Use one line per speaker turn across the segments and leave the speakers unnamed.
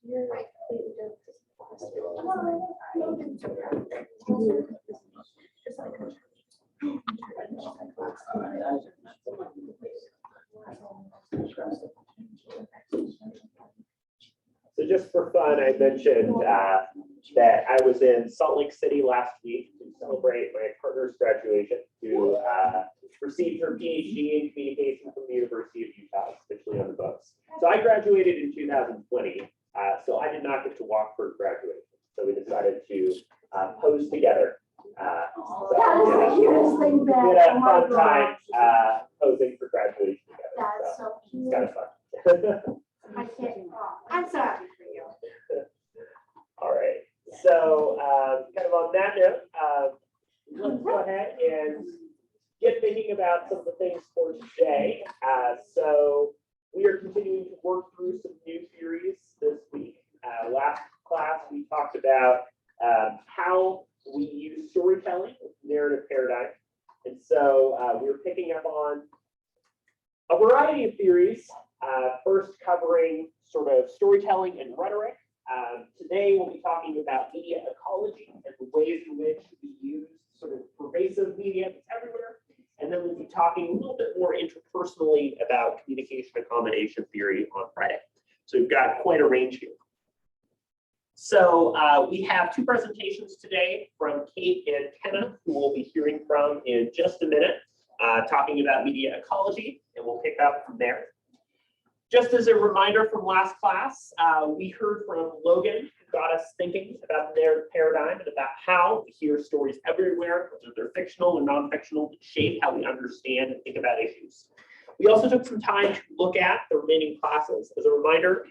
You're right.
So just for fun, I mentioned that I was in Salt Lake City last week to celebrate my partner's graduation, who received her PhD in communication from the University of Utah, officially on the books. So I graduated in 2020, so I did not get to walk for graduation. So we decided to pose together. So,
That is the cutest thing that.
we had a
Oh my
fun time
gosh.
posing for graduation together.
That's
So
so
it's
cute.
kind of fun.
I can't, I'm so happy for you.
All right, so kind of on that note, let's go ahead and get thinking about some of the things for today. So we are continuing to work through some new theories this week. Last class, we talked about how we use storytelling with narrative paradigm. And so we're picking up on a variety of theories, first covering sort of storytelling and rhetoric. Today, we'll be talking about media ecology and the ways in which we use sort of pervasive media that's everywhere. And then we'll be talking a little bit more interpersonally about communication accommodation theory on Friday. So we've got quite a range here. So we have two presentations today from Kate and Kenna, who we'll be hearing from in just a minute, talking about media ecology, and we'll pick up from there. Just as a reminder from last class, we heard from Logan, who got us thinking about the narrative paradigm and about how we hear stories everywhere, whether they're fictional or non-fictional, that shape how we understand and think about issues. We also took some time to look at the remaining classes. As a reminder,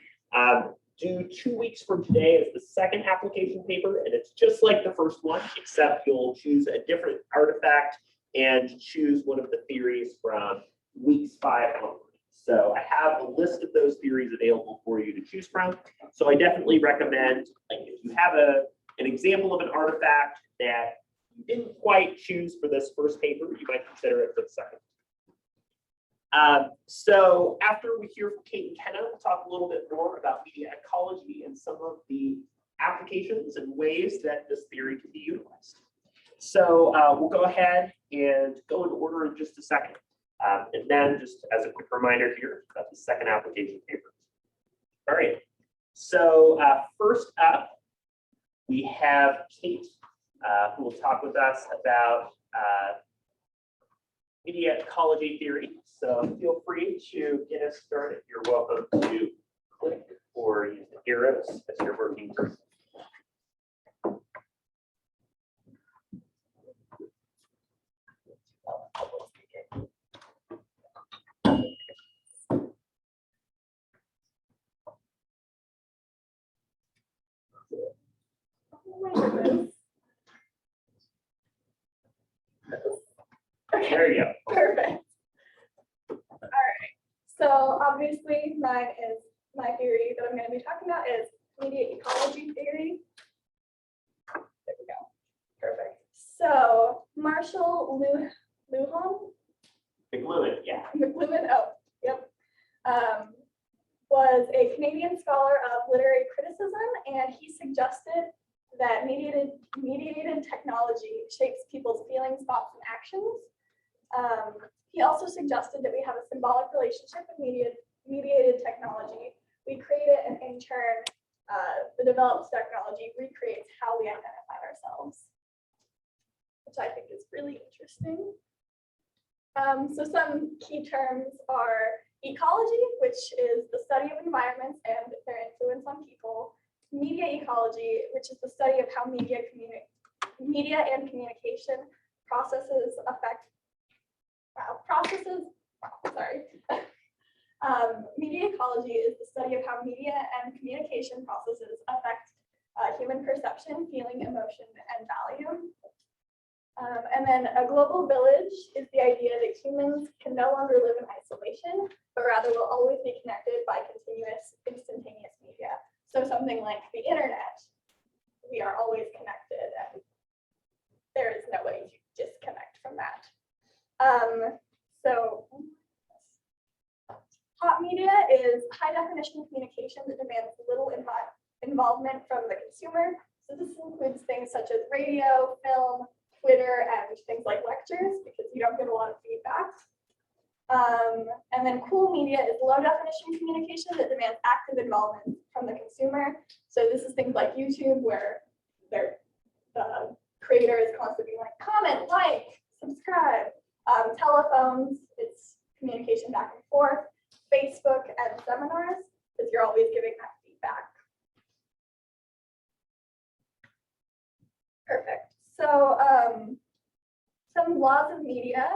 due 2 weeks from today is the second application paper, and it's just like the first one, except you'll choose a different artifact and choose one of the theories from weeks 5 onward. So I have a list of those theories available for you to choose from. So I definitely recommend, like, if you have an example of an artifact that you didn't quite choose for this first paper, you might consider it for the second. So after we hear from Kate and Kenna, we'll talk a little bit more about media ecology and some of the applications and ways that this theory can be utilized. So we'll go ahead and go in order in just a second. And then just as a quick reminder here about the second application paper. All right, so first up, we have Kate, who will talk with us about media ecology theory. So feel free to get us started. You're welcome to click or use the arrows as you're working through. There you go.
Perfect. All right. So obviously my theory that I'm going to be talking about is media ecology theory. There we go. Perfect. So Marshall McLuhan,
Yeah.
McLuhan, oh, yep, was a Canadian scholar of literary criticism, and he suggested that mediated technology shapes people's feelings, thoughts, and actions. He also suggested that we have a symbolic relationship with mediated technology. We create it, and in turn, the developed technology recreates how we identify ourselves, which I think is really interesting. So some key terms are ecology, which is the study of environments and their influence on people. Media ecology, which is the study of how media and communication processes affect. Media ecology is the study of how media and communication processes affect human perception, feeling, emotion, and value. And then a global village is the idea that humans can no longer live in isolation, but rather will always be connected by continuous, instantaneous media. So something like the internet, we are always connected, and there is no way to disconnect from that. So hot media is high definition communication that demands little involvement from the consumer. So this includes things such as radio, film, Twitter, and things like lectures, because you don't get a lot of feedback. And then cool media is low definition communication that demands active involvement from the consumer. So this is things like YouTube, where the creator is constantly like, comment, like, subscribe. Telephones, it's communication back and forth. Facebook and seminars, because you're always giving that feedback. Perfect. So some laws of media.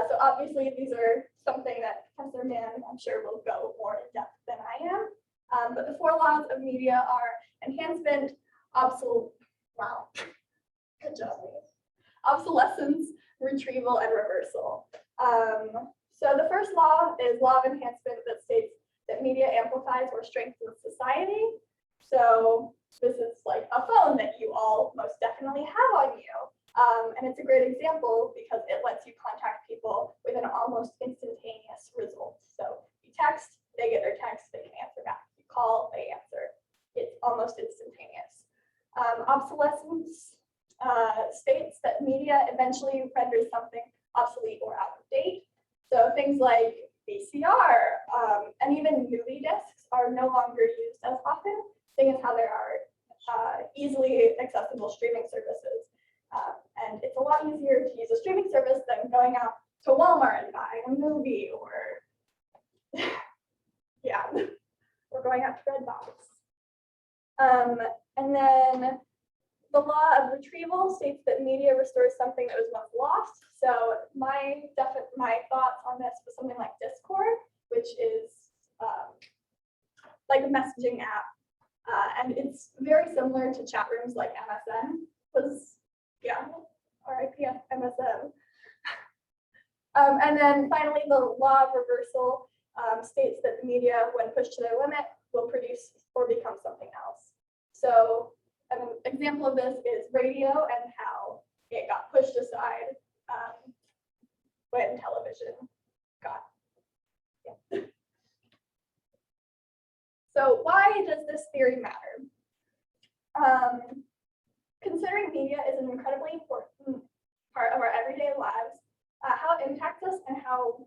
So obviously these are something that Professor Mann, I'm sure, will go more in depth than I am. But the 4 laws of media are enhancement, good job, obsolescence, retrieval, and reversal. So the first law is law of enhancement, that states that media amplifies or strengthens society. So this is like a phone that you all most definitely have on you. And it's a great example because it lets you contact people with an almost instantaneous result. So you text, they get their text, they can answer back. You call, they answer. It's almost instantaneous. Obsolescence states that media eventually renders something obsolete or out of date. So things like VCR and even movie discs are no longer used as often, seeing as how there are easily accessible streaming services. And it's a lot easier to use a streaming service than going out to Walmart and buying a movie, or yeah, or going out to Redbox. And then the law of retrieval states that media restores something that was once lost. So my thoughts on this was something like Discord, which is like a messaging app. And it's very similar to chat rooms like MSN was, yeah, RIP MSN. And then finally, the law of reversal states that the media, when pushed to their limit, will produce or become something else. So an example of this is radio and how it got pushed aside when television got. Yeah. So why does this theory matter? Considering media is an incredibly important part of our everyday lives, how it impacts us and how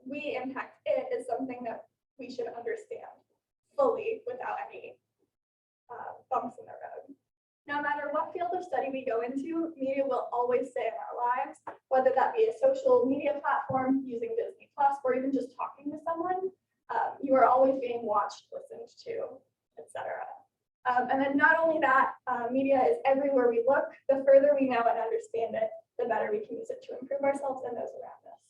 we impact it is something that we should understand fully without any bumps in the road. No matter what field of study we go into, media will always stay in our lives, whether that be a social media platform, using Disney Plus, or even just talking to someone. You are always being watched, listened to, etc. And then not only that, media is everywhere we look. The further we know and understand it, the better we can use it to improve ourselves and those around us.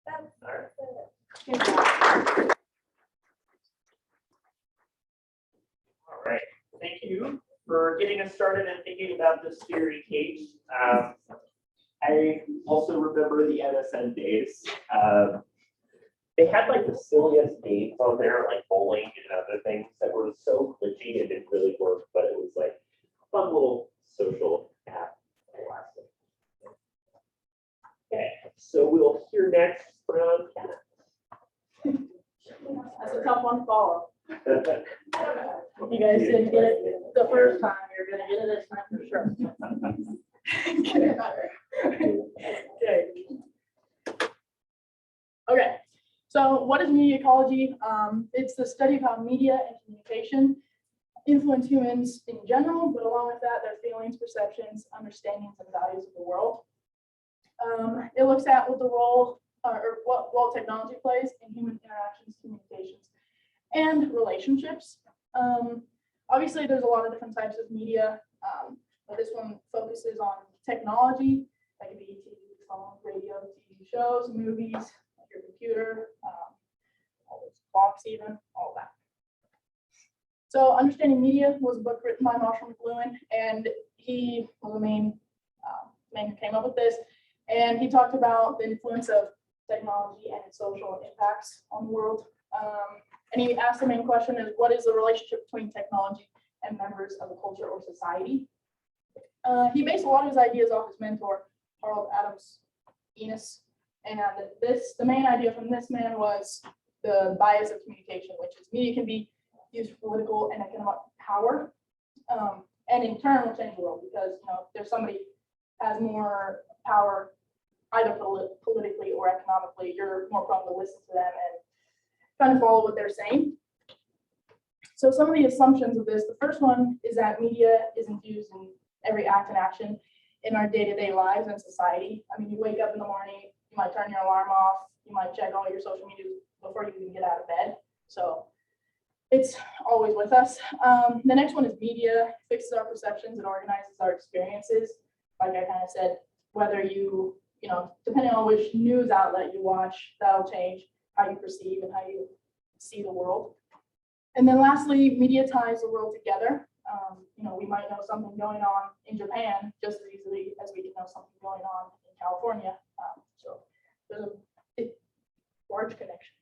That's it.
All right, thank you for getting us started and thinking about this theory, Kate. I also remember the MSN days. They had like the silliest games on there, like bowling and other things that were so glitchy and didn't really work, but it was like a fun little social app. Okay, so we'll hear next from Kenneth.
That's a tough one to follow. You guys didn't get it the first time, you're gonna get it this time for sure.
Get it better.
Okay, so what is media ecology? It's the study of how media and communication influence humans in general, but along with that, their feelings, perceptions, understandings, and values of the world. It looks at what the role or what role technology plays in human interactions, communications, and relationships. Obviously, there's a lot of different types of media, but this one focuses on technology. That could be TV, phone, radio, TV shows, movies, like your computer, all those clocks, even all that. So, Understanding Media was a book written by Marshall McLuhan, and he was the main man who came up with this. And he talked about the influence of technology and its social impacts on the world. And he asked the main question is, what is the relationship between technology and members of a culture or society? He based a lot of his ideas off his mentor, Harold Adams Enos. And the main idea from this man was the bias of communication, which is media can be used for political and economic power. And in turn will change the world because, you know, if there's somebody has more power, either politically or economically, you're more prone to listen to them and kind of follow what they're saying. So some of the assumptions of this, the first one is that media is infused in every act and action in our day-to-day lives and society. I mean, you wake up in the morning, you might turn your alarm off, you might check all your social media before you even get out of bed. So it's always with us. The next one is media fixes our perceptions and organizes our experiences. Like I kind of said, whether you know, depending on which news outlet you watch, that'll change how you perceive and how you see the world. And then lastly, media ties the world together. You know, we might know something going on in Japan just as easily as we can know something going on in California. So there's a big, large connection.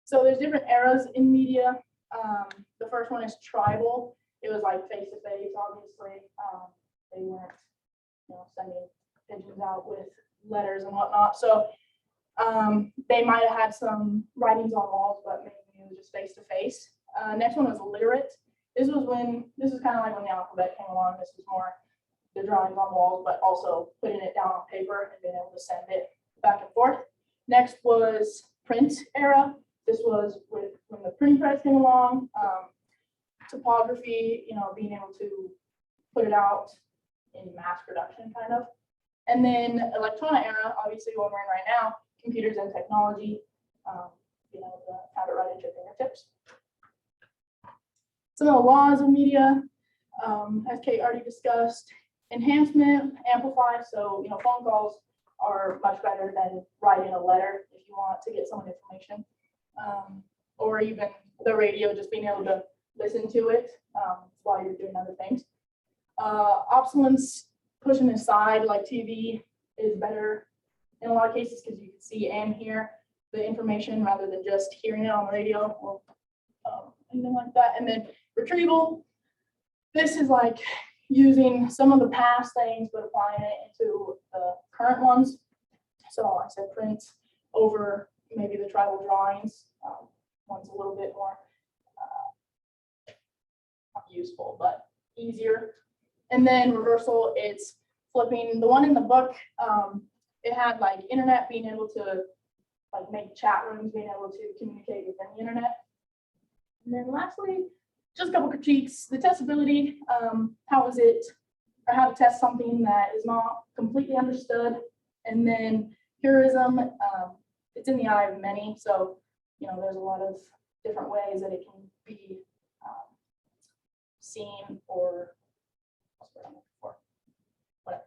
So there's different eras in media. The first one is tribal. It was like face-to-face, obviously. They weren't, you know, sending pigeons out with letters and whatnot. So they might have had some writings on walls, but maybe it was just face-to-face. Next one was literate. This is kind of like when the alphabet came along. This was more the drawings on walls, but also putting it down on paper and being able to send it back and forth. Next was print era. This was when the printing press came along. Typography, you know, being able to put it out in mass production, kind of. And then electronic era, obviously what we're in right now, computers and technology, you know, have it right at your fingertips. Some of the laws of media, as Kate already discussed, enhancement, amplify. So, you know, phone calls are much better than writing a letter if you want to get someone information. Or even the radio, just being able to listen to it while you're doing other things. Obsolescence, pushing aside, like TV is better in a lot of cases because you can see and hear the information rather than just hearing it on the radio or anything like that. And then retrieval, this is like using some of the past things but applying it into the current ones. So I said print over maybe the tribal drawings. One's a little bit more not useful, but easier. And then reversal, it's flipping. The one in the book, it had like internet, being able to like make chat rooms, being able to communicate within the internet. And then lastly, just a couple critiques. The testability, how is it, or how to test something that is not completely understood. And then purism, it's in the eye of many. So, you know, there's a lot of different ways that it can be seen or whatever.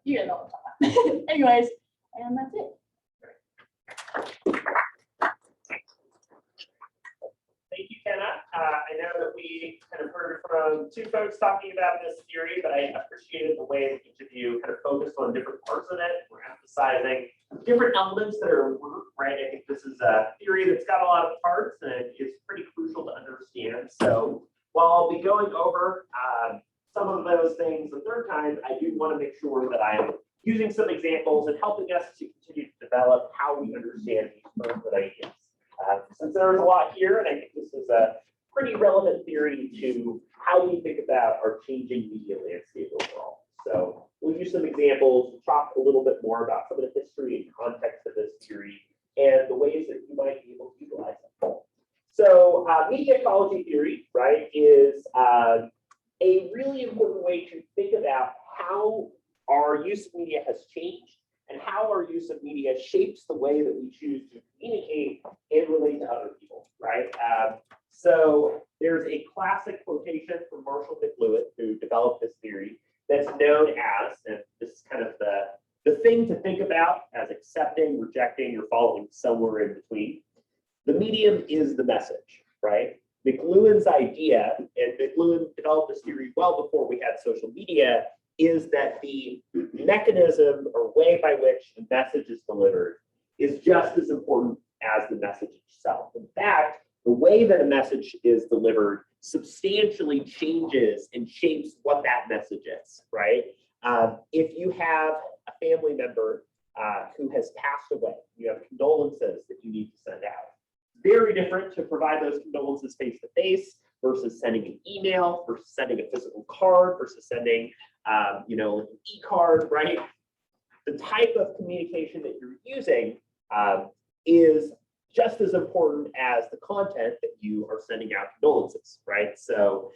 You guys know what I'm talking about. Anyways, and that's it.
Thank you, Kenna. I know that we kind of heard from two folks talking about this theory, but I appreciated the way that each of you kind of focused on different parts of it. We're emphasizing different elements that are important, right? I think this is a theory that's got a lot of parts and it's pretty crucial to understand. So while I'll be going over some of those things the third time, I do want to make sure that I'm using some examples and helping us to continue to develop how we understand these terms and ideas. Since there's a lot here, and I think this is a pretty relevant theory to how we think about our changing media landscape overall. So we'll use some examples, talk a little bit more about some of the history and context of this theory and the ways that you might be able to utilize it. So media ecology theory, right, is a really important way to think about how our use of media has changed and how our use of media shapes the way that we choose to communicate and relate to other people, right? So there's a classic quotation from Marshall McLuhan, who developed this theory, that's known as, and this is kind of the thing to think about as accepting, rejecting, or following somewhere in between. The medium is the message, right? McLuhan's idea, and McLuhan developed this theory well before we had social media, is that the mechanism or way by which the message is delivered is just as important as the message itself. In fact, the way that a message is delivered substantially changes and shapes what that message is, right? If you have a family member who has passed away, you have condolences that you need to send out. very different to provide those condolences face to face versus sending an email, versus sending a physical card, versus sending, an e-card, right? The type of communication that you're using is just as important as the content that you are sending out condolences, right? So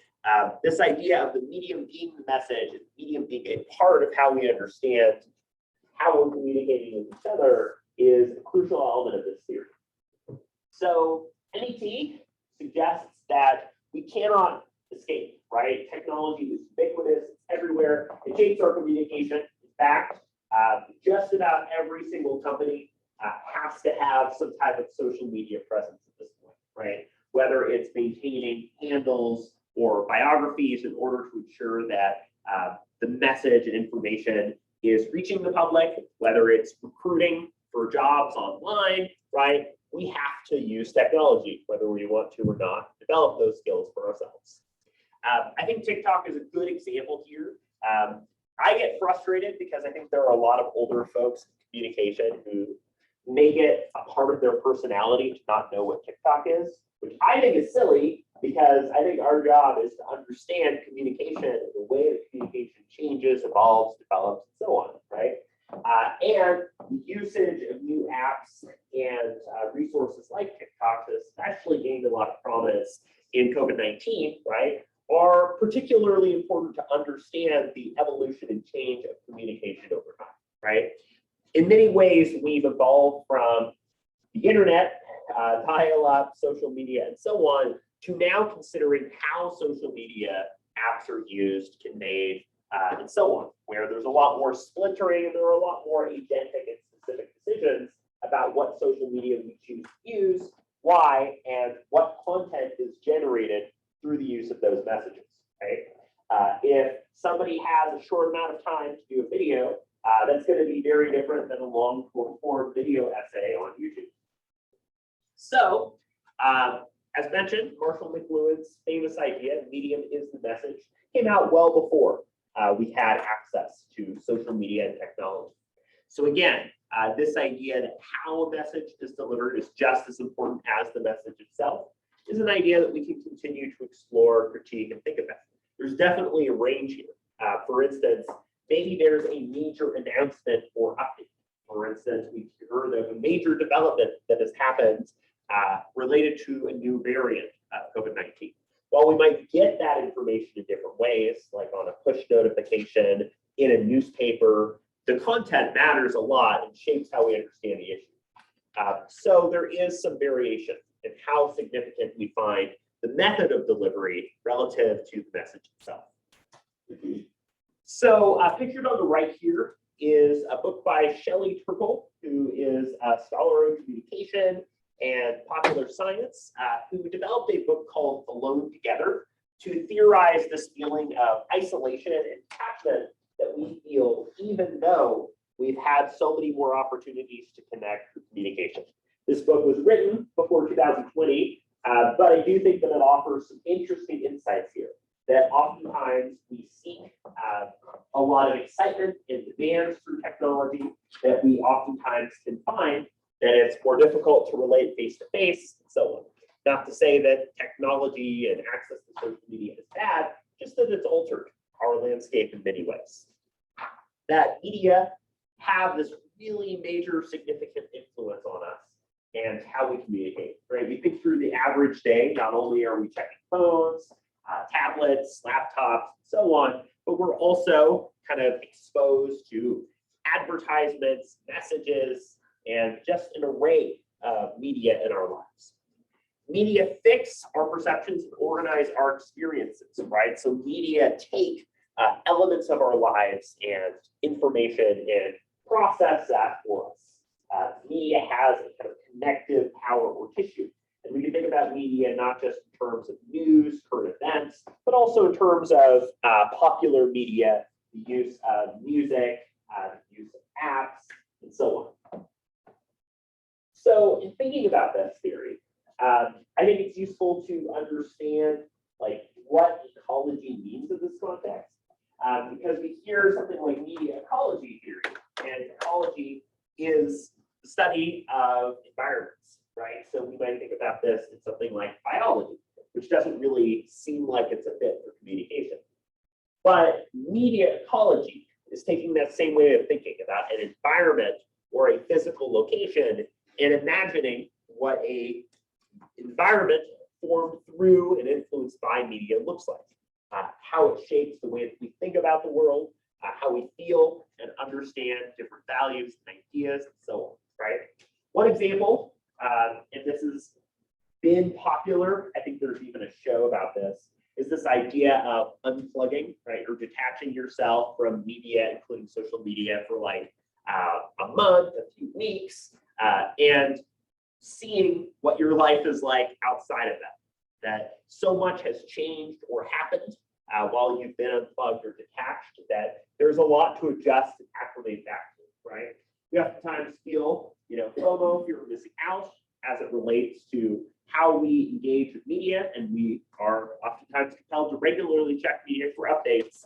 this idea of the medium being the message, and the medium being a part of how we understand how we're communicating with each other is a crucial element of this theory. So NET suggests that we cannot escape, right? Technology is ubiquitous, it's everywhere, it shapes our communication. In fact, just about every single company has to have some type of social media presence at this point, right? Whether it's maintaining handles or biographies in order to ensure that the message and information is reaching the public, whether it's recruiting for jobs online, right? We have to use technology, whether we want to or not, develop those skills for ourselves. I think TikTok is a good example here. I get frustrated because I think there are a lot of older folks in communication who make it a part of their personality to not know what TikTok is, which I think is silly because I think our job is to understand communication and the way that communication changes, evolves, develops, and so on, right? And the usage of new apps and resources like TikTok, that especially gained a lot of prominence in COVID-19, right, are particularly important to understand the evolution and change of communication over time, right? In many ways, we've evolved from the internet, dial-up, social media, and so on, to now considering how social media apps are used, conveyed, and so on, where there's a lot more splintering and there are a lot more agentic and specific decisions about what social media we choose to use, why, and what content is generated through the use of those messages, right? If somebody has a short amount of time to do a video, that's going to be very different than a long form video essay on YouTube. So, as mentioned, Marshall McLuhan's famous idea, medium is the message, came out well before we had access to social media and technology. So again, this idea that how a message is delivered is just as important as the message itself is an idea that we can continue to explore, critique, and think about. There's definitely a range here. For instance, maybe there's a major announcement or update. For instance, we've heard of a major development that has happened related to a new variant of COVID-19. While we might get that information in different ways, like on a push notification, in a newspaper, the content matters a lot and shapes how we understand the issue. So there is some variation in how significant we find the method of delivery relative to the message itself. So pictured on the right here is a book by Shelley Turkle, who is a scholar in communication and popular science, who developed a book called Alone Together to theorize this feeling of isolation and attachment that we feel even though we've had so many more opportunities to connect through communication. This book was written before 2020, but I do think that it offers some interesting insights here, that oftentimes we seek a lot of excitement and demands through technology that we oftentimes can find that it's more difficult to relate face-to-face and so on. Not to say that technology and access to social media is bad, just that it's altered our landscape in many ways. That media have this really major significant influence on us and how we communicate, right? We think through the average day, not only are we checking phones, tablets, laptops, so on, but we're also kind of exposed to advertisements, messages, and just an array of media in our lives. Media fix our perceptions and organize our experiences, right? So media take elements of our lives and information and process that for us. Media has a kind of connective power or tissue. And we can think about media not just in terms of news, current events, but also in terms of popular media, the use of music, the use of apps, and so on. So in thinking about this theory, I think it's useful to understand like what ecology means in this context, because we hear something like media ecology theory, and ecology is the study of environments, right? So we might think about this in something like biology, which doesn't really seem like it's a fit for communication. But media ecology is taking that same way of thinking about an environment or a physical location and imagining what a environment formed through and influenced by media looks like, how it shapes the way that we think about the world, how we feel and understand different values and ideas and so on, right? One example, and this has been popular, I think there's even a show about this, is this idea of unplugging, right? Or detaching yourself from media, including social media, for like a month, a few weeks, and seeing what your life is like outside of that. That so much has changed or happened while you've been unplugged or detached that there's a lot to adjust and acclimate back to, right? We oftentimes feel, FOMO, fear of missing out, as it relates to how we engage with media, and we are oftentimes compelled to regularly check media for updates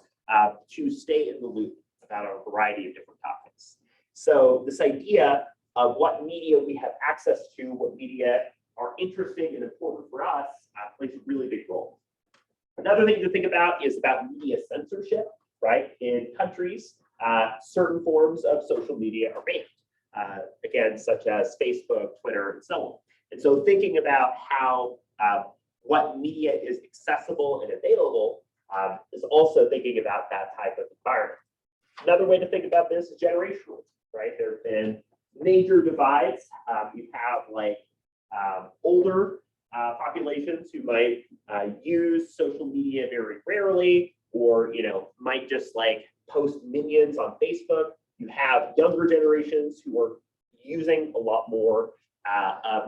to stay in the loop about a variety of different topics. So this idea of what media we have access to, what media are interesting and important for us, plays a really big role. Another thing to think about is about media censorship, right? In countries, certain forms of social media are banned, again, such as Facebook, Twitter, and so on. And so thinking about how what media is accessible and available is also thinking about that type of environment. Another way to think about this is generational, right? There have been major divides. You have like older populations who might use social media very rarely, or might just like post minions on Facebook. You have younger generations who are using a lot more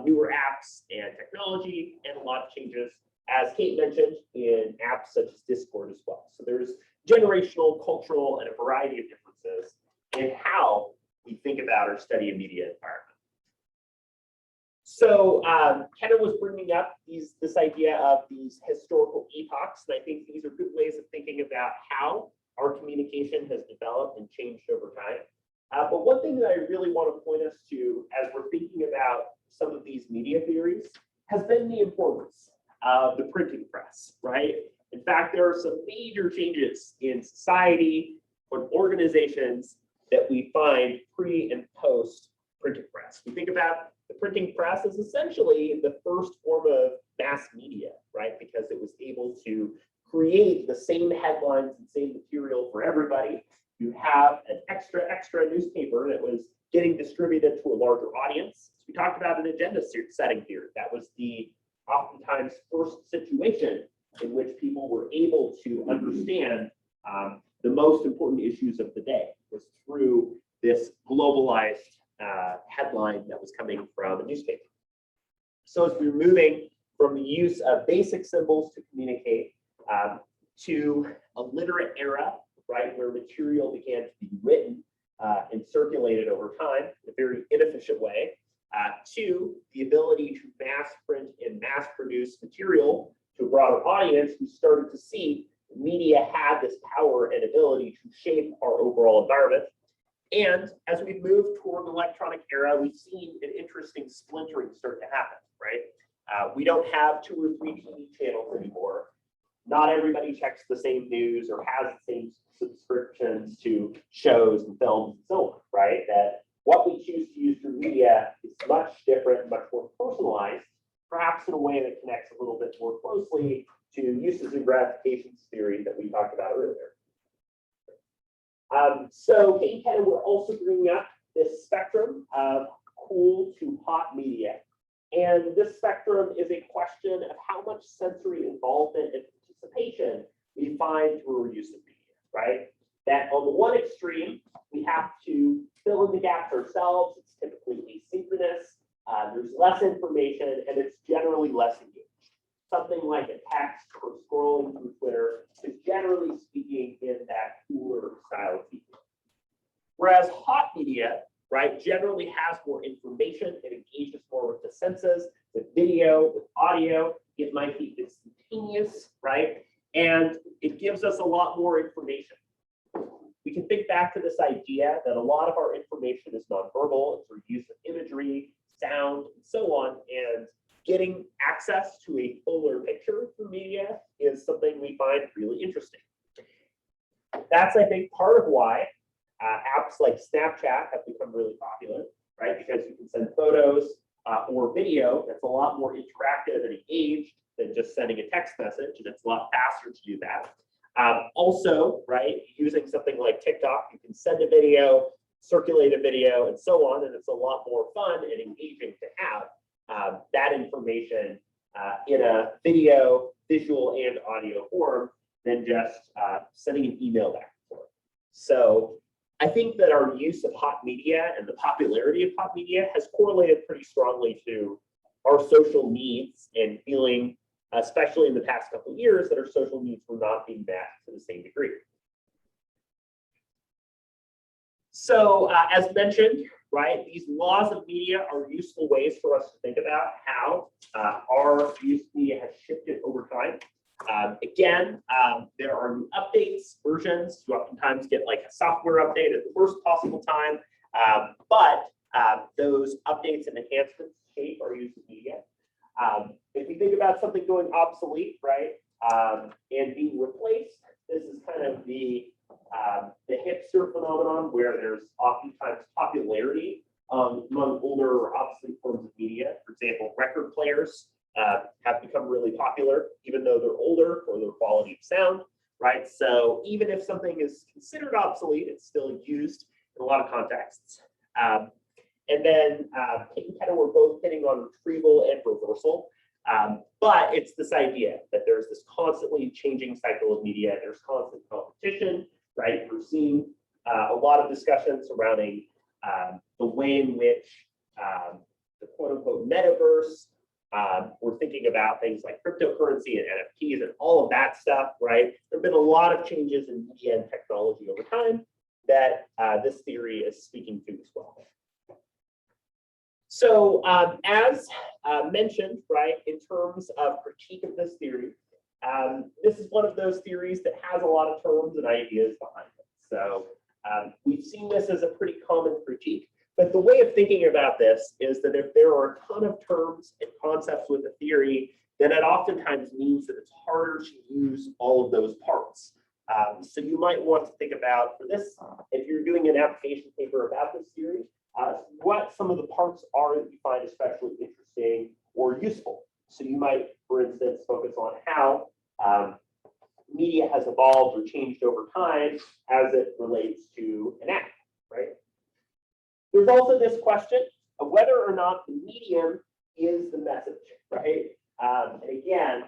newer apps and technology, and a lot of changes, as Kate mentioned, in apps such as Discord as well. So there's generational, cultural, and a variety of differences in how we think about or study a media environment. So Kenna was bringing up this idea of these historical epochs, and I think these are good ways of thinking about how our communication has developed and changed over time. But one thing that I really want to point us to as we're thinking about some of these media theories has been the importance of the printing press, right? In fact, there are some major changes in society or organizations that we find pre and post printing press. We think about the printing press as essentially the first form of mass media, right? Because it was able to create the same headlines and same material for everybody. You have an extra newspaper that was getting distributed to a larger audience. So we talked about an agenda setting here. That was the oftentimes first situation in which people were able to understand the most important issues of the day, was through this globalized headline that was coming from a newspaper. So as we're moving from the use of basic symbols to communicate to a literate era, right, where material began to be written and circulated over time in a very inefficient way, to the ability to mass print and mass produce material to a broader audience who started to see media had this power and ability to shape our overall environment. And as we move toward the electronic era, we've seen an interesting splintering start to happen, right? We don't have 2 or 3 TV channels anymore. Not everybody checks the same news or has the same subscriptions to shows and films and so on, right? That what we choose to use through media is much different, much more personalized, perhaps in a way that connects a little bit more closely to uses and gratifications theory that we talked about earlier. So Kate and Kenna were also bringing up this spectrum of cool to hot media. And this spectrum is a question of how much sensory involvement and participation we find through our use of media, right? That on the one extreme, we have to fill in the gaps ourselves. It's typically asynchronous. There's less information, and it's generally less engaged. Something like a text or scrolling through Twitter is generally speaking in that cooler style of media. Whereas hot media, right, generally has more information. It engages more with the senses, with video, with audio. It might be instantaneous, right? And it gives us a lot more information. We can think back to this idea that a lot of our information is nonverbal. It's our use of imagery, sound, and so on. And getting access to a fuller picture through media is something we find really interesting. That's, I think, part of why apps like Snapchat have become really popular, right? Because you can send photos or video that's a lot more interactive and engaged than just sending a text message, and it's a lot faster to do that. Also, right, using something like TikTok, you can send a video, circulate a video, and so on, and it's a lot more fun and engaging to have that information in a video, visual, and audio form than just sending an email back and forth. So I think that our use of hot media and the popularity of hot media has correlated pretty strongly to our social needs and feeling, especially in the past couple of years, that our social needs were not being met to the same degree. So as mentioned, right, these laws of media are useful ways for us to think about how our use of media has shifted over time. Again, there are new updates, versions. You oftentimes get like a software update at the worst possible time, but those updates and enhancements shape our use of media. If you think about something going obsolete, right, and being replaced, this is kind of the hipster phenomenon where there's oftentimes popularity among older or obsolete forms of media. For example, record players have become really popular, even though they're older for their quality of sound, right? So even if something is considered obsolete, it's still used in a lot of contexts. And then Kate and Kenna were both hitting on retrieval and reversal. But it's this idea that there's this constantly changing cycle of media. There's constant competition, right? We're seeing a lot of discussion surrounding the way in which the quote unquote metaverse, we're thinking about things like cryptocurrency and NFTs and all of that stuff, right? There have been a lot of changes in media and technology over time that this theory is speaking to as well. So as mentioned, right, in terms of critique of this theory, this is one of those theories that has a lot of terms and ideas behind it. So we've seen this as a pretty common critique, but the way of thinking about this is that if there are a ton of terms and concepts with a theory, then it oftentimes means that it's harder to use all of those parts. So you might want to think about, for this, if you're doing an application paper about this theory, what some of the parts are that you find especially interesting or useful. So you might, for instance, focus on how media has evolved or changed over time as it relates to an app, right? There's also this question of whether or not the medium is the message, right? And again,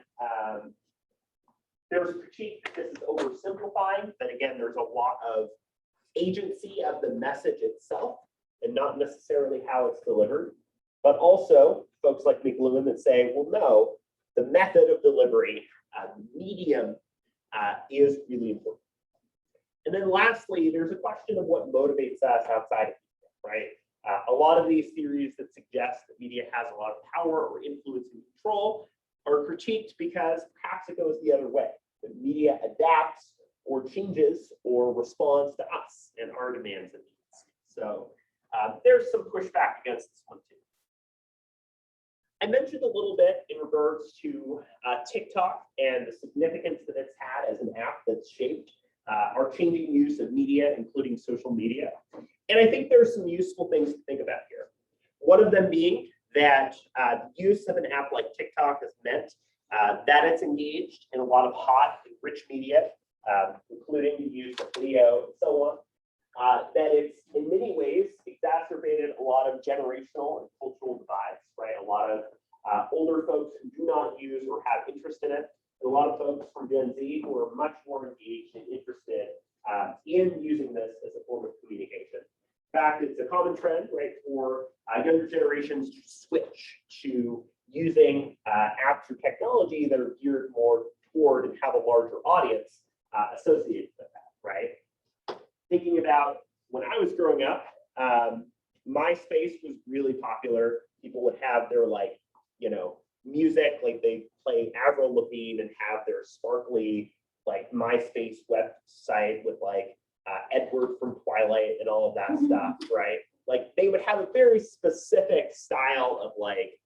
there's critique that this is oversimplifying, but again, there's a lot of agency of the message itself and not necessarily how it's delivered, but also folks like McLuhan that say, well, no, the method of delivery, medium is really important. And then lastly, there's a question of what motivates us outside of media, right? A lot of these theories that suggest that media has a lot of power or influence and control are critiqued because perhaps it goes the other way. The media adapts or changes or responds to us and our demands and needs. So there's some pushback against this one too. I mentioned a little bit in regards to TikTok and the significance that it's had as an app that's shaped our changing use of media, including social media. And I think there's some useful things to think about here. One of them being that the use of an app like TikTok has meant that it's engaged in a lot of hot and rich media, including the use of video and so on. That it's in many ways exacerbated a lot of generational and cultural divides, right? A lot of older folks who do not use or have interest in it, and a lot of folks from Gen Z who are much more engaged and interested in using this as a form of communication. In fact, it's a common trend, right, for younger generations to switch to using apps or technology that are geared more toward and have a larger audience associated with that, right? Thinking about when I was growing up, MySpace was really popular. People would have their music, like they play Avril Lavigne and have their sparkly MySpace website with Edward from Twilight and all of that stuff, right? like they would have a very specific style of like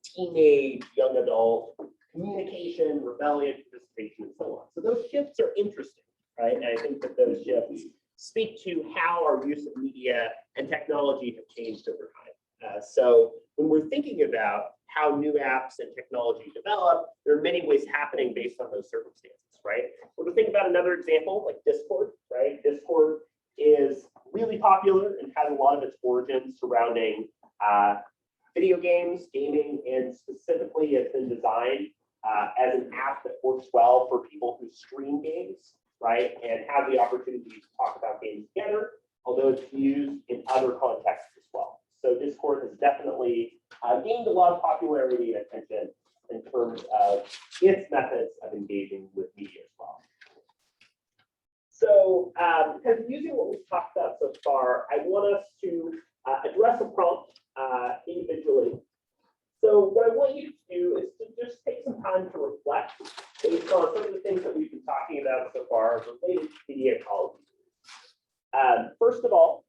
teenage, young adult communication, rebellion, participation, and so on. So those shifts are interesting, right? And I think that those shifts speak to how our use of media and technology have changed over time. So when we're thinking about how new apps and technology develop, there are many ways happening based on those circumstances, right? We're to think about another example like Discord, right? Discord is really popular and has a lot of its origins surrounding video games, gaming, and specifically it's been designed as an app that works well for people who stream games, right? And have the opportunity to talk about games together, although it's used in other contexts as well. So Discord has definitely gained a lot of popularity and attention in terms of its methods of engaging with media as well. So because using what we've talked about so far, I want us to address a prompt individually. So what I want you to do is to just take some time to reflect based on some of the things that we've been talking about so far related to media ecology. First of all,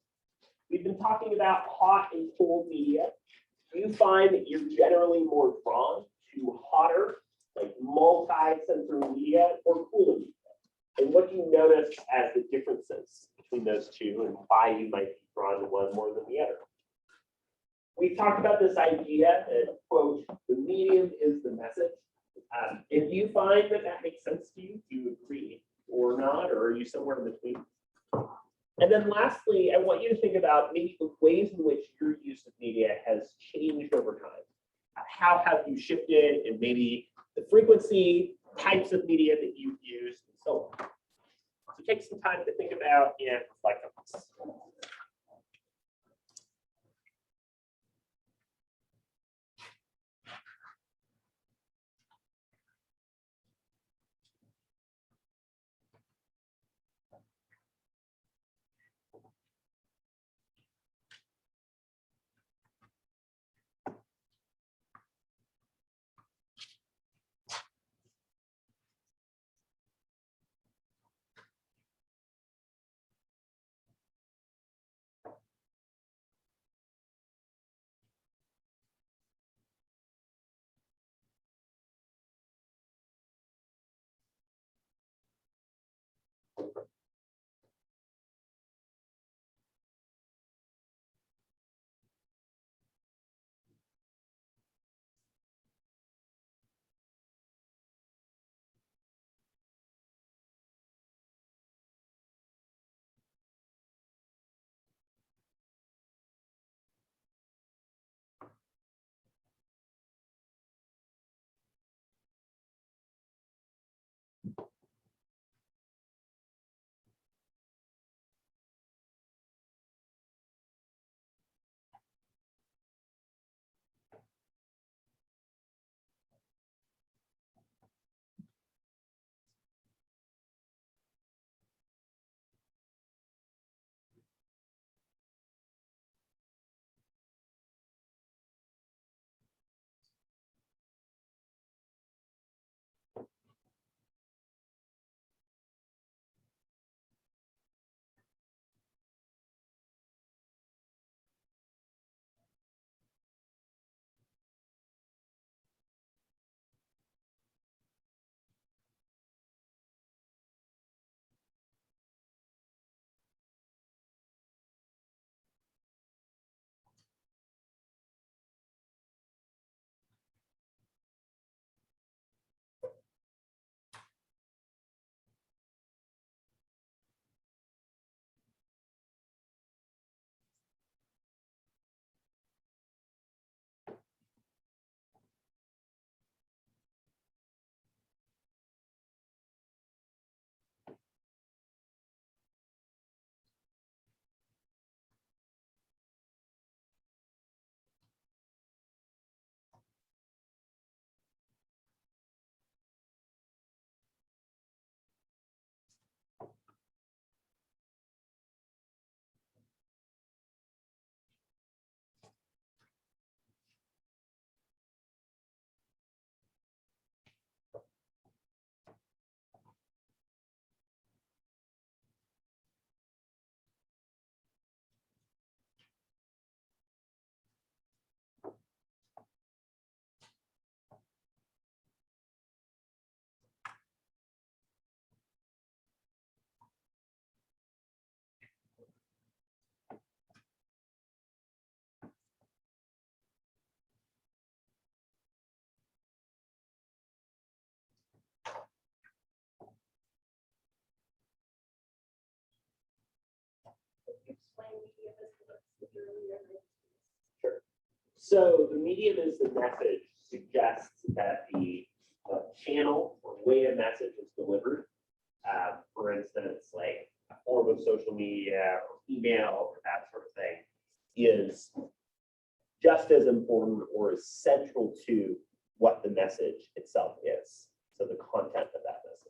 we've been talking about hot and cold media. Do you find that you're generally more drawn to hotter, like multi-sensory media or cooler media? And what do you notice as the differences between those two and why you might be drawn to one more than the other? We've talked about this idea that, quote, the medium is the message. If you find that that makes sense to you, do you agree or not, or are you somewhere in between? And then lastly, I want you to think about maybe the ways in which your use of media has changed over time. How have you shifted and maybe the frequency, types of media that you've used, and so on. So take some time to think about and reflect on this. So the medium is the message suggests that the channel or way a message is delivered. For instance, like a form of social media or email or that sort of thing is just as important or as central to what the message itself is. So the content of that message.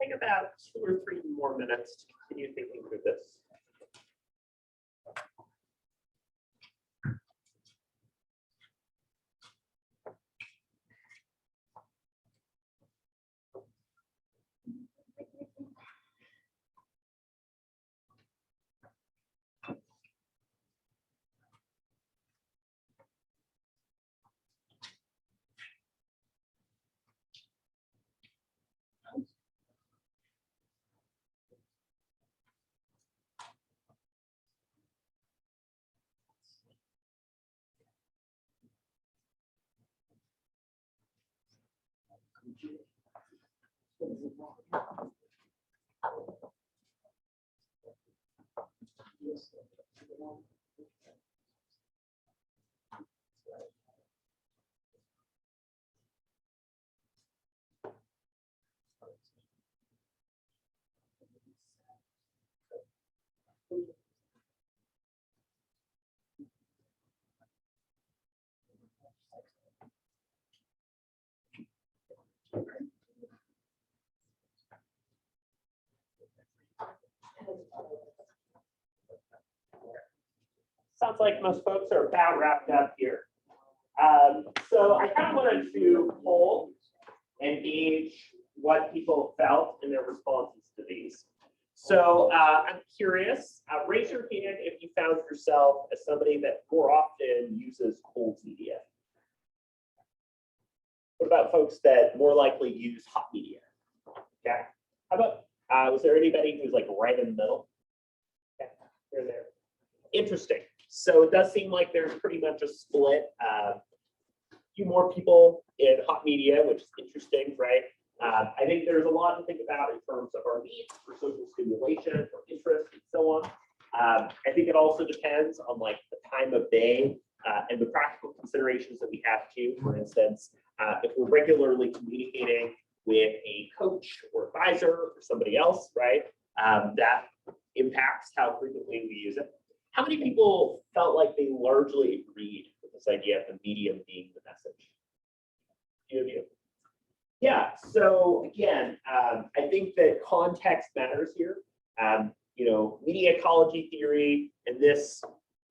Take about 2 or 3 more minutes to continue thinking through this. Sounds like most folks are about wrapped up here. So I kind of wanted to poll and gauge what people felt in their responses to these. So I'm curious, raise your hand if you found yourself as somebody that more often uses cold media. What about folks that more likely use hot media? Okay. How about, was there anybody who's like right in the middle? Okay, they're there. Interesting. So it does seem like there's pretty much a split. A few more people in hot media, which is interesting, right? I think there's a lot to think about in terms of our needs for social stimulation, for interest, and so on. I think it also depends on like the time of day and the practical considerations that we have too. For instance, if we're regularly communicating with a coach or advisor or somebody else, right? That impacts how frequently we use it. How many people felt like they largely agreed with this idea of the medium being the message? Few of you. Yeah, so again, I think that context matters here. You know, media ecology theory and this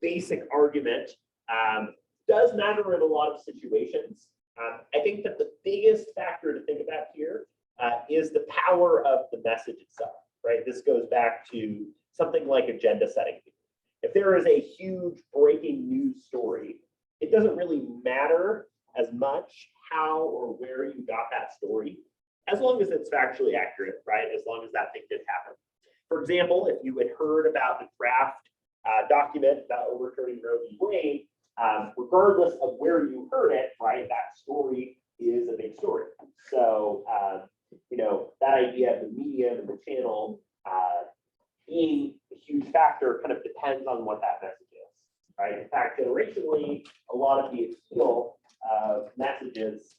basic argument does matter in a lot of situations. I think that the biggest factor to think about here is the power of the message itself, right? This goes back to something like agenda setting. If there is a huge breaking news story, it doesn't really matter as much how or where you got that story, as long as it's factually accurate, right? As long as that thing did happen. For example, if you had heard about the draft document about overturning Roe v. Wade, regardless of where you heard it, right, that story is a big story. So, you know, that idea of the medium and the channel being a huge factor kind of depends on what that message is. right? In fact, generationally, a lot of the appeal of messages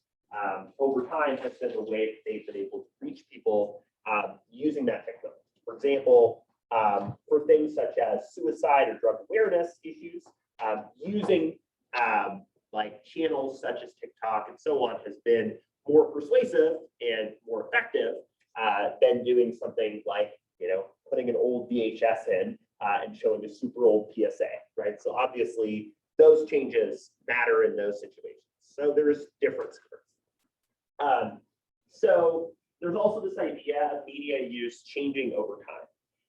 over time has been the way that they've been able to reach people using that technology. For example, for things such as suicide or drug awareness issues, using like channels such as TikTok and so on has been more persuasive and more effective than doing something like, putting an old VHS in and showing a super old PSA, right? So obviously those changes matter in those situations. So there's difference here. So there's also this idea of media use changing over time.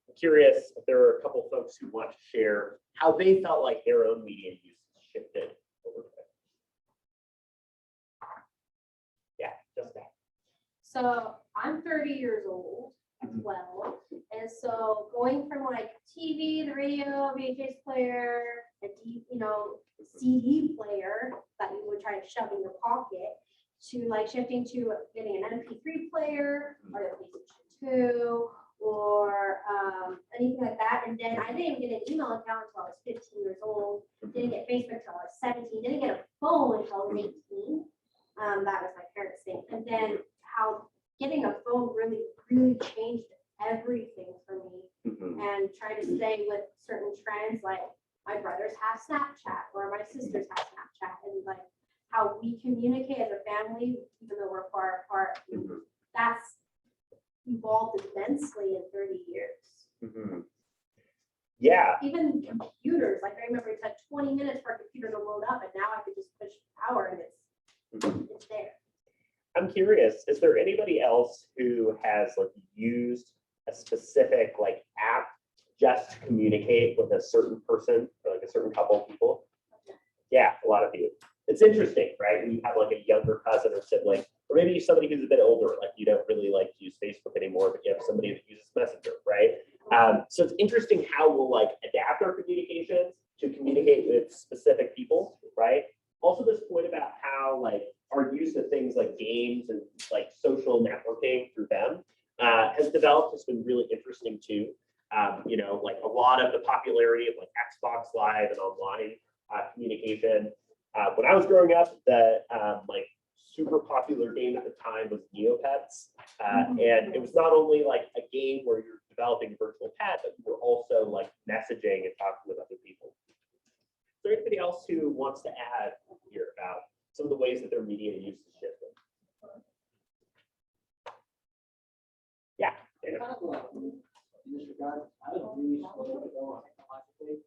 I'm curious if there are a couple folks who want to share how they felt like their own media use shifted over time. Yeah, just that.
So I'm 30 years old as well. And so going from like TV, the radio, VHS player, a CD player that you would try to shove in your pocket to like shifting to getting an MP3 player or a PlayStation 2 or anything like that. And then I didn't even get an email account until I was 15 years old. Didn't get Facebook until I was 17. Didn't get a phone until I was 18. That was my parents' thing. And then how getting a phone really changed everything for me. And trying to stay with certain trends, like my brothers have Snapchat or my sisters have Snapchat, and like how we communicate as a family, even though we're far apart, that's evolved immensely in 30 years.
Yeah.
Even computers, like I remember it took 20 minutes for a computer to load up, and now I could just push power and it's there.
I'm curious, is there anybody else who has like used a specific like app just to communicate with a certain person or like a certain couple of people? Yeah, a lot of you. It's interesting, right? When you have like a younger cousin or sibling, or maybe somebody who's a bit older, like you don't really like to use Facebook anymore, but you have somebody that uses Messenger, right? So it's interesting how we'll like adapt our communications to communicate with specific people, right? Also this point about how like our use of things like games and like social networking through them has developed has been really interesting too. Like a lot of the popularity of like Xbox Live and online communication. When I was growing up, the like super popular game at the time was Neopets. And it was not only like a game where you're developing a virtual pet, but you were also like messaging and talking with other people. Is there anybody else who wants to add here about some of the ways that their media use is shifting? Yeah.
Kind of in this regard, I was really slow to go on technologically.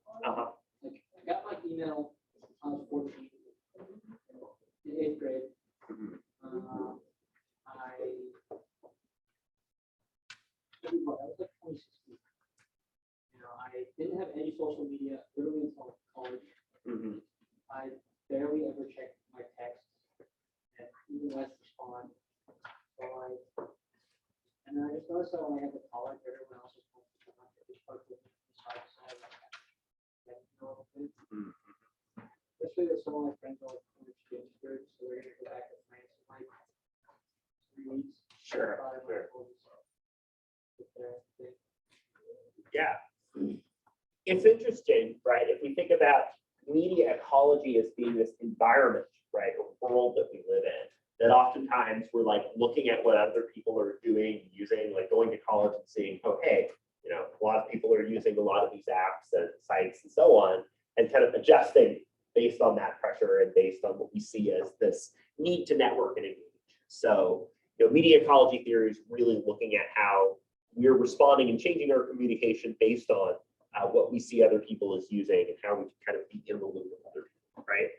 Like I got my email when I was 14 in 8th grade. I was like 26. I didn't have any social media literally until college. I barely ever checked my texts and even less respond. So and then I just noticed that when I had the college, everyone else was posting on it. Especially that some of my friends are like exchange students, so they're gonna go back at night for like 3 weeks.
Sure. Yeah. It's interesting, right? If we think about media ecology as being this environment, right, or world that we live in, that oftentimes we're like looking at what other people are doing, using, like going to college and seeing, oh, hey, a lot of people are using a lot of these apps and sites and so on, and kind of adjusting based on that pressure and based on what we see as this need to network and engage. So, media ecology theory is really looking at how we're responding and changing our communication based on what we see other people as using and how we can kind of be in the loop with other people, right?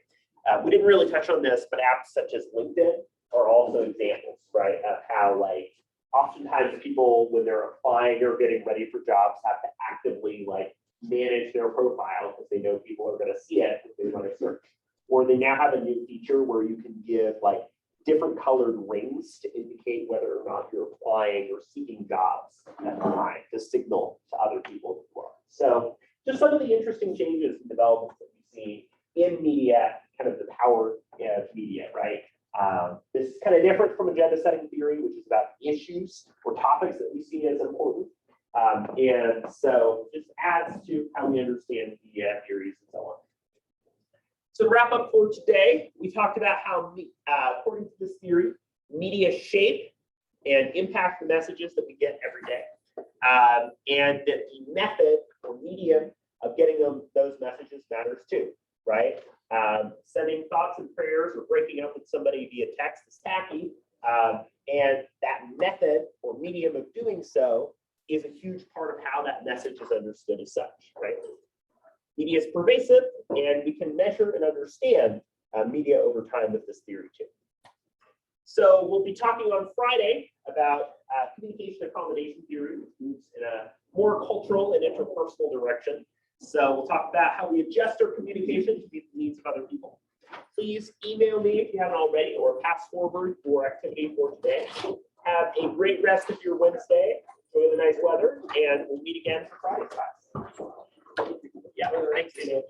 We didn't really touch on this, but apps such as LinkedIn are also examples, right, of how like oftentimes people, when they're applying or getting ready for jobs, have to actively like manage their profile because they know people are going to see it if they want to search. Or they now have a new feature where you can give like different colored rings to indicate whether or not you're applying or seeking jobs at the time to signal to other people that you are. So just some of the interesting changes and developments that we see in media, kind of the power of media, right? This is kind of different from agenda setting theory, which is about issues or topics that we see as important. And so just adds to how we understand media theories and so on. So to wrap up for today, we talked about how, according to this theory, media shape and impact the messages that we get every day. And that the method or medium of getting those messages matters too, right? Sending thoughts and prayers or breaking up with somebody via text is tacky. And that method or medium of doing so is a huge part of how that message is understood as such, right? Media is pervasive, and we can measure and understand media over time with this theory too. So we'll be talking on Friday about communication accommodation theory, which moves in a more cultural and interpersonal direction. So we'll talk about how we adjust our communication to meet the needs of other people. Please email me if you haven't already, or pass forward your activity for today. Have a great rest of your Wednesday. Enjoy the nice weather, and we'll meet again for Friday class. Yeah, thanks, Daniel.